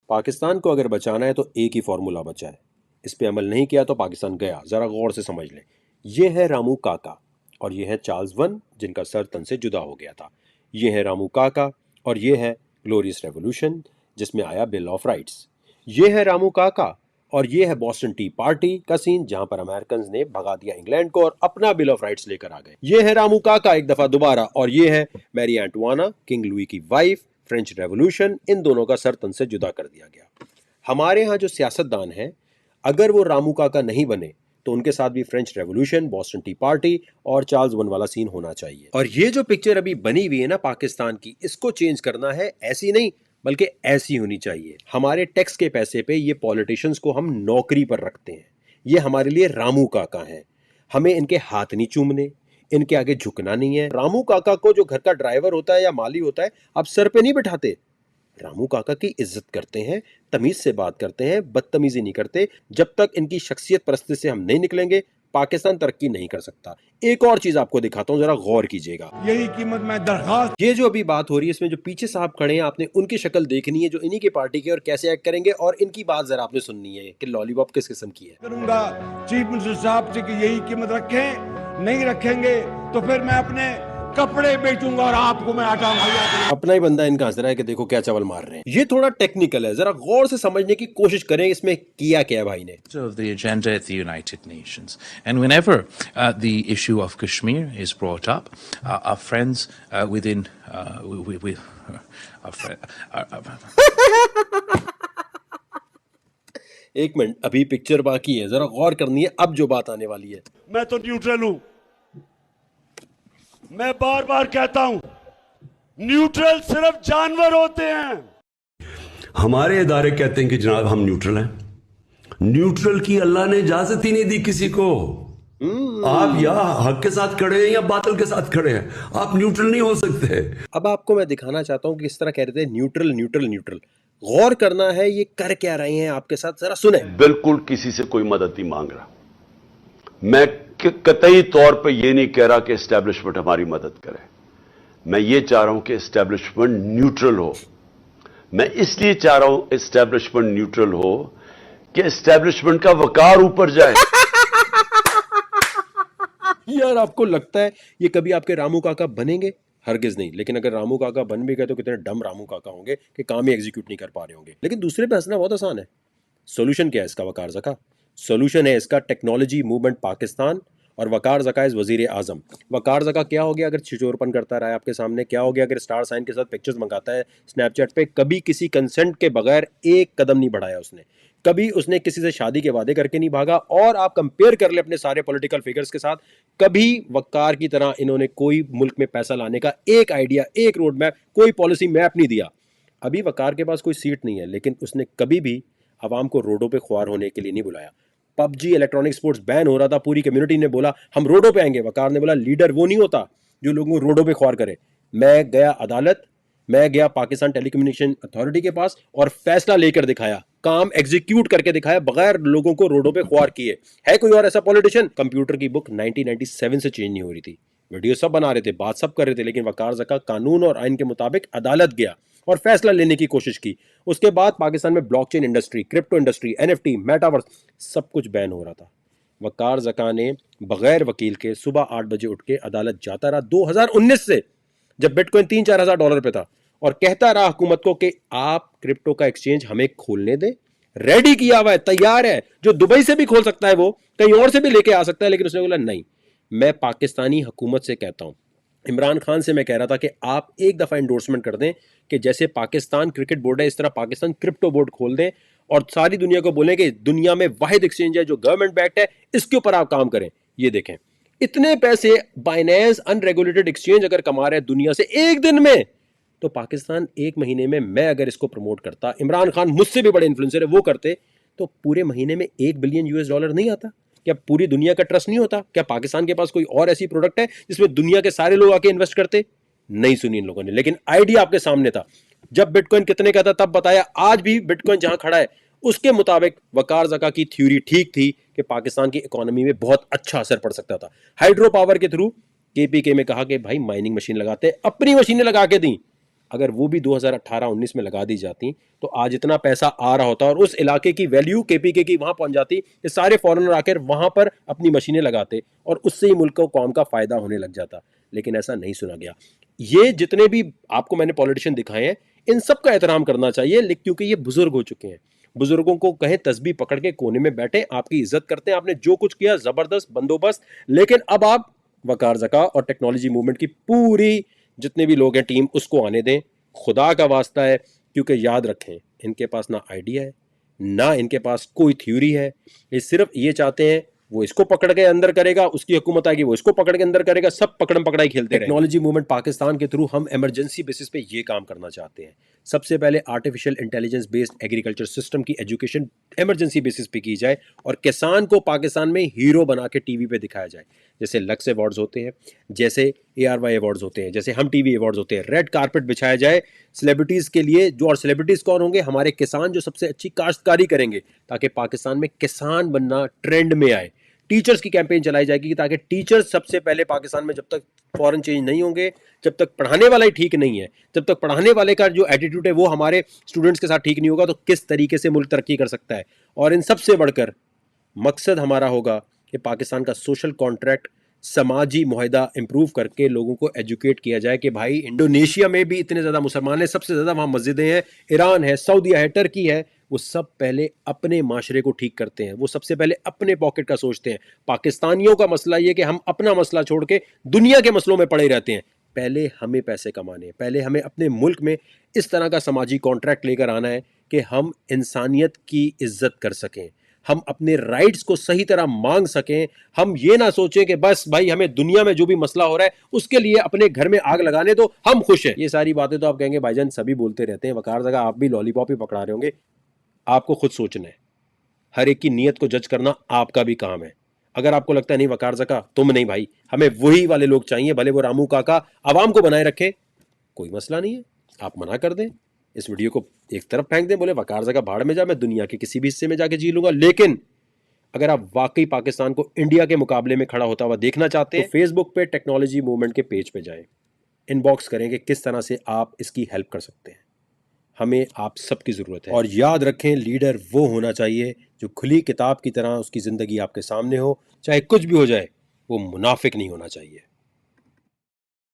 पाकिस्तान को अगर बचाना है तो एक ही फॉर्मूला बचा है। इस पे अमल नहीं किया तो पाकिस्तान गया। जरा गौर से समझ लें। ये है रामू काका और ये है चार्ल्स वन, जिनका सर तन से जुदा हो गया था। ये है रामू काका और ये है ग्लोरियस रेवोल्यूशन, जिसमें आया बिल ऑफ राइट्स। ये है रामू काका और ये है बॉस्टन टी पार्टी का सीन, जहां पर अमेरिकन ने भगा दिया इंग्लैंड को और अपना बिल ऑफ राइट्स लेकर आ गए। ये है रामू काका एक दफा दोबारा और ये है मैरी एंटवाना, किंग लुई की वाइफ। फ्रेंच रेवोल्यूशन, इन दोनों का सर तन से जुदा कर दिया गया। हमारे यहाँ जो सियासतदान हैं, अगर वो रामू काका नहीं बने तो उनके साथ भी French revolution, Boston T party और चार्ल्स वन वाला सीन होना चाहिए। और ये जो पिक्चर अभी बनी हुई है ना पाकिस्तान की, इसको चेंज करना है। ऐसी नहीं बल्कि ऐसी होनी चाहिए। हमारे टैक्स के पैसे पे ये पॉलिटिशियंस को हम नौकरी पर रखते हैं। ये हमारे लिए रामू काका हैं। हमें इनके हाथ नहीं चूमने, इनके आगे झुकना नहीं है। रामू काका को जो घर का ड्राइवर होता है या माली होता है, आप सर पे नहीं बिठाते। रामू काका की इज्जत करते हैं, तमीज से बात करते हैं, बदतमीजी नहीं करते। जब तक इनकी शख्सियत परस्ती से हम नहीं निकलेंगे, पाकिस्तान तरक्की नहीं कर सकता। एक और चीज आपको दिखाता हूं, जरा गौर कीजिएगा। यही कीमत में दरखास्त। ये जो अभी बात हो रही है, इसमें जो पीछे साहब खड़े हैं, आपने उनकी शक्ल देखनी है जो इन्हीं की पार्टी के और कैसे एक्ट करेंगे, और इनकी बात जरा आपने सुननी है कि लॉलीपॉप किस किस्म की है। करूंगा चीफ मिनिस्टर साहब से कि यही कीमत रखें, नहीं रखेंगे तो फिर मैं अपने कपड़े बेचूंगा और आपको मैं आटा मुहैया। अपना ही बंदा इनका हंस रहा है कि देखो क्या चावल मार रहे हैं। ये थोड़ा टेक्निकल है, जरा गौर से समझने की कोशिश करें इसमें किया क्या है भाई ने। Of the agenda at the United Nations, and whenever the issue of Kashmir is brought up, our friends within our एक मिनट, अभी पिक्चर बाकी है, जरा गौर करनी है अब जो बात आने वाली है। मैं तो न्यूट्रल हूं। मैं बार बार कहता हूं, न्यूट्रल सिर्फ जानवर होते हैं। हमारे इदारे कहते हैं कि जनाब हम न्यूट्रल हैं। न्यूट्रल की अल्लाह ने इजाजत ही नहीं दी किसी को। आप या हक के साथ खड़े हैं या बातिल के साथ खड़े हैं, आप न्यूट्रल नहीं हो सकते। अब आपको मैं दिखाना चाहता हूं कि किस तरह कह रहे थे न्यूट्रल न्यूट्रल न्यूट्रल। गौर करना है ये कर क्या रहे हैं आपके साथ, जरा सुने। बिल्कुल किसी से कोई मदद नहीं मांग रहा। मैं कतई तौर पे ये नहीं कह रहा कि एस्टेब्लिशमेंट हमारी मदद करे। मैं ये चाह रहा हूं कि एस्टेब्लिशमेंट न्यूट्रल हो। मैं इसलिए चाह रहा हूं एस्टेब्लिशमेंट न्यूट्रल हो कि एस्टेब्लिशमेंट का वकार ऊपर जाए। यार आपको लगता है ये कभी आपके रामू काका बनेंगे? हरगिज नहीं। लेकिन अगर रामू काका बन भी गए तो कितने डम रामू काका होंगे कि काम ही एग्जीक्यूट नहीं कर पा रहे होंगे। लेकिन दूसरे पे हंसना बहुत आसान है। सोल्यूशन क्या है इसका वकार जका? सोल्यूशन है इसका टेक्नोलॉजी मूवमेंट पाकिस्तान और वकार जका इज वजीर आजम। वकार जका क्या हो गया अगर छिचोरपन करता रहा है आपके सामने? क्या हो गया अगर स्टार साइन के साथ पिक्चर्स मंगाता है स्नैपचैट पे? कभी किसी कंसेंट के बगैर एक कदम नहीं बढ़ाया उसने। कभी उसने किसी से शादी के वादे करके नहीं भागा। और आप कंपेयर कर ले अपने सारे पॉलिटिकल फिगर्स के साथ, कभी वकार की तरह इन्होंने कोई मुल्क में पैसा लाने का एक आइडिया, एक रोड मैप, कोई पॉलिसी मैप नहीं दिया। अभी वकार के पास कोई सीट नहीं है, लेकिन उसने कभी भी आवाम को रोडों पे ख्वार होने के लिए नहीं बुलाया। पबजी, इलेक्ट्रॉनिक स्पोर्ट्स बैन हो रहा था, पूरी कम्युनिटी ने बोला हम रोडों पे आएंगे। वकार ने बोला लीडर वो नहीं होता जो लोगों को रोडों पे ख्वार करे। मैं गया अदालत, मैं गया पाकिस्तान टेलीकम्युनिकेशन अथॉरिटी के पास और फैसला लेकर दिखाया, काम एग्जीक्यूट करके दिखाया बगैर लोगों को रोडों पे ख्वार किए। है कोई और ऐसा पॉलिटिशियन? कंप्यूटर की बुक 1997 से चेंज नहीं हो रही थी, वीडियो सब बना रहे थे, बात सब कर रहे थे, लेकिन वकार जका कानून और आइन के मुताबिक अदालत गया और फैसला लेने की कोशिश की। उसके बाद पाकिस्तान में blockchain industry, crypto industry, NFT, metaverse सब कुछ बैन हो रहा था। वकार जका ने बगैर वकील के सुबह 8 बजे उठ के अदालत जाता रहा 2019 से, जब बिटकॉइन 3-4 हज़ार डॉलर पे था, और कहता रहा हुकूमत को कि आप क्रिप्टो का एक्सचेंज हमें खोलने दें। रेडी किया हुआ है, तैयार है, जो दुबई से भी खोल सकता है, वो कहीं और से भी लेके आ सकता है। लेकिन उसने बोला नहीं। मैं पाकिस्तानी हुकूमत से कहता हूं, इमरान खान से मैं कह रहा था कि आप एक दफा इंडोर्समेंट कर दें कि जैसे पाकिस्तान क्रिकेट बोर्ड है इस तरह पाकिस्तान क्रिप्टो बोर्ड खोल दें और सारी दुनिया को बोलें कि दुनिया में वाहिद एक्सचेंज है जो गवर्नमेंट बैक्ड है, इसके ऊपर आप काम करें। ये देखें इतने पैसे बाइनेंस अनरेगुलेटेड एक्सचेंज अगर कमा रहे हैं दुनिया से एक दिन में, तो पाकिस्तान एक महीने में, मैं अगर इसको प्रमोट करता, इमरान खान मुझसे भी बड़े इन्फ्लुएंसर है वो करते, तो पूरे महीने में $1 बिलियन US नहीं आता? क्या पूरी दुनिया का ट्रस्ट नहीं होता? क्या पाकिस्तान के पास कोई और ऐसी प्रोडक्ट है जिसमें दुनिया के सारे लोग आके इन्वेस्ट करते? नहीं सुनी इन लोगों ने, लेकिन आइडिया आपके सामने था। जब बिटकॉइन कितने का था तब बताया, आज भी बिटकॉइन जहां खड़ा है उसके मुताबिक वकार जका की थ्योरी ठीक थी कि पाकिस्तान की इकोनॉमी में बहुत अच्छा असर पड़ सकता था। हाइड्रो पावर के थ्रू केपीके में कहा कि भाई माइनिंग मशीन लगाते, अपनी मशीनें लगा के दी। अगर वो भी 2018-19 में लगा दी जाती तो आज इतना पैसा आ रहा होता और उस इलाके की वैल्यू केपीके की वहां पहुंच जाती, ये सारे फॉरेनर आकर वहां पर अपनी मशीनें लगाते और उससे ही मुल्क को कौम का फायदा होने लग जाता। लेकिन ऐसा नहीं सुना गया। ये जितने भी आपको मैंने पॉलिटिशियन दिखाए हैं, इन सब का एहतराम करना चाहिए, क्योंकि ये बुजुर्ग हो चुके हैं। बुजुर्गों को कहें तस्बीह पकड़ के कोने में बैठे, आपकी इज्जत करते हैं, आपने जो कुछ किया जबरदस्त बंदोबस्त, लेकिन अब आप वकार ज़का और टेक्नोलॉजी मूवमेंट की पूरी जितने भी लोग हैं टीम, उसको आने दें, खुदा का वास्ता है। क्योंकि याद रखें, इनके पास ना आइडिया है, ना इनके पास कोई थ्योरी है। ये सिर्फ ये चाहते हैं वो इसको पकड़ के अंदर करेगा, उसकी हुकूमत आएगी वो इसको पकड़ के अंदर करेगा, सब पकड़म पकड़ाई खेलते हैं। टेक्नोलॉजी मूवमेंट पाकिस्तान के थ्रू हम इमरजेंसी बेसिस पे ये काम करना चाहते हैं। सबसे पहले artificial intelligence based agriculture system की एजुकेशन इमरजेंसी बेसिस पे की जाए और किसान को पाकिस्तान में हीरो बना के टीवी पे दिखाया जाए। जैसे लक्स अवार्ड्स होते हैं, जैसे ARY अवार्ड्स होते हैं, जैसे हम टीवी अवार्ड्स होते हैं, रेड कारपेट बिछाया जाए सेलिब्रिटीज़ के लिए। जो और सेलिब्रिटीज़ कौन होंगे? हमारे किसान जो सबसे अच्छी काश्तकारी करेंगे, ताकि पाकिस्तान में किसान बनना ट्रेंड में आए। टीचर्स की कैंपेन चलाई जाएगी ताकि टीचर्स सबसे पहले पाकिस्तान में, जब तक फॉरेन चेंज नहीं होंगे, जब तक पढ़ाने वाला ही ठीक नहीं है, जब तक पढ़ाने वाले का जो एटीट्यूड है वो हमारे स्टूडेंट्स के साथ ठीक नहीं होगा, तो किस तरीके से मुल्क तरक्की कर सकता है। और इन सबसे बढ़कर मकसद हमारा होगा कि पाकिस्तान का सोशल कॉन्ट्रैक्ट, समाजी मुआहदा इंप्रूव करके लोगों को एजुकेट किया जाए कि भाई इंडोनेशिया में भी इतने ज़्यादा मुसलमान हैं, सबसे ज़्यादा वहाँ मस्जिदें हैं, ईरान है, सऊदीया है, टर्की है, वो सब पहले अपने माशरे को ठीक करते हैं, वो सबसे पहले अपने पॉकेट का सोचते हैं। पाकिस्तानियों का मसला ये कि हम अपना मसला छोड़ के दुनिया के मसलों में पड़े रहते हैं। पहले हमें पैसे कमाने हैं, पहले हमें अपने मुल्क में इस तरह का समाजी कॉन्ट्रैक्ट लेकर आना है कि हम इंसानियत की इज्जत कर सकें, हम अपने राइट्स को सही तरह मांग सकें। हम ये ना सोचें कि बस भाई हमें दुनिया में जो भी मसला हो रहा है उसके लिए अपने घर में आग लगाने दो, हम खुश हैं। ये सारी बातें तो आप कहेंगे भाईजान सभी बोलते रहते हैं, वकार ज़का आप भी लॉलीपॉप ही पकड़ा रहे होंगे। आपको खुद सोचना है, हर एक की नीयत को जज करना आपका भी काम है। अगर आपको लगता है नहीं वकार ज़का तुम नहीं भाई, हमें वही वाले लोग चाहिए, भले वो रामू काका आवाम को बनाए रखे, कोई मसला नहीं है, आप मना कर दें, इस वीडियो को एक तरफ फेंक दें, बोले वकार ज़का भाड़ में जा, मैं दुनिया के किसी भी हिस्से में जाके जी लूंगा। लेकिन अगर आप वाकई पाकिस्तान को इंडिया के मुकाबले में खड़ा होता हुआ देखना चाहते हैं, तो फेसबुक पे टेक्नोलॉजी मूवमेंट के पेज पे जाएं, इनबॉक्स करें कि किस तरह से आप इसकी हेल्प कर सकते हैं। हमें आप सबकी ज़रूरत है। और याद रखें, लीडर वो होना चाहिए जो खुली किताब की तरह उसकी ज़िंदगी आपके सामने हो, चाहे कुछ भी हो जाए, वो मुनाफिक नहीं होना चाहिए।